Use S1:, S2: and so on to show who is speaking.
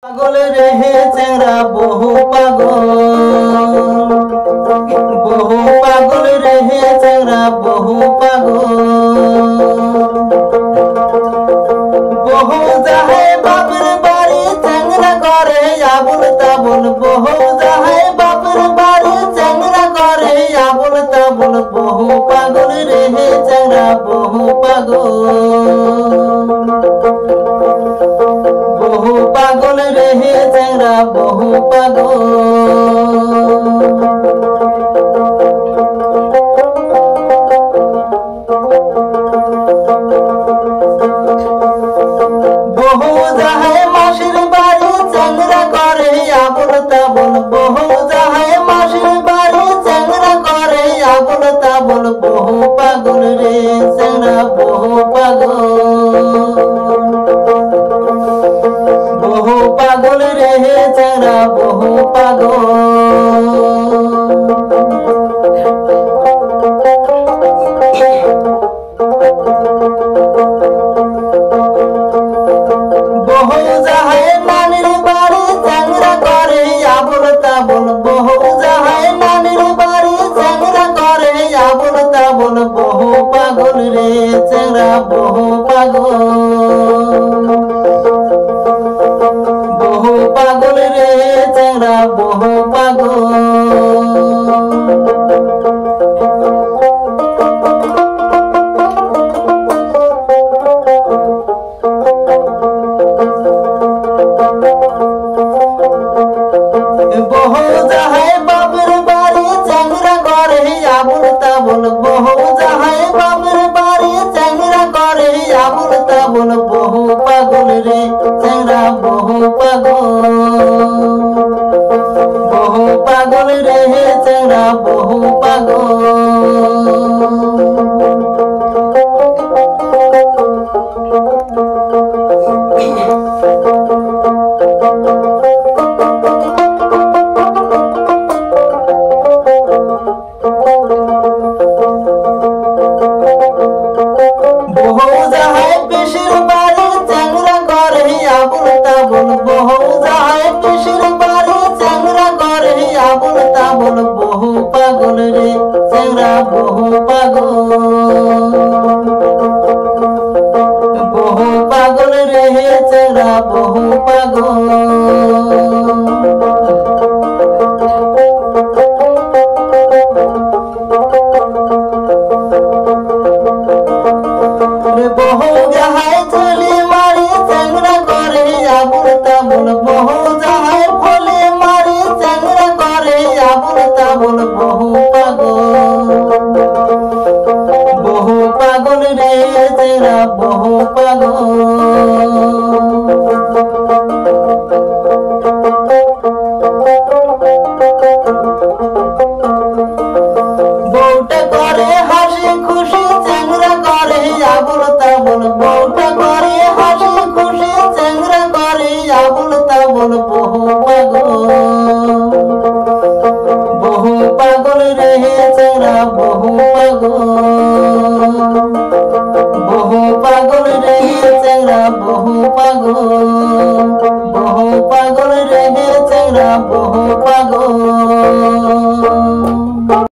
S1: পাগল রেহে চেংরা বহু পাগল রেহে চেংরা বহু পাগল বহু যাহে বাপের বাড়ি চেংরা করে আবুল তাবুল বহু যাহে বাপের বাড়ি চেংরা করে আবুল তাবুল বহু পাগল রেহে চেংরা বহু পাগল রেহে চেংরা বহু পাগল বহু যাহে মাসির বাড়ি চেংরা করে আবুল তাবুল বহু যাহে মাসির বাড়ি চেংরা করে আবুল তাবুল বহু পাগল রে চেংরা বহু পাগল রেহে চেংরা বহু পাগল বহু যাহে নানির বাড়ি চেংরা করে আবুল তাবুল বহু যাহে নানির বাড়ি চেংরা করে আবুল তাবুল বহু পাগল রে চেংরা বহু পাগল রে চেংরা বহু পাগল বহু যাহে বাপের বাড়ি চেংরা করে আবুল তাবুল বহু যাহে বাপের বাড়ি চেংরা করে আবুল তাবুল বহু পাগল রে চেংরা বহু পাগল রেহে চেংরা বহু পাগল বহু যাহে পিসির বাড়ি চেংরা করে আবুল তাবুল বহু যাহে পিসির বাড়ি চেংরা করে আবুল তাবুল বহু পাগল রে চেংরা বহু পাগল রেহে চেংরা বহু পাগল বহু যাহাই চলি মারি চেংরা করে আবুল তাবুল বহু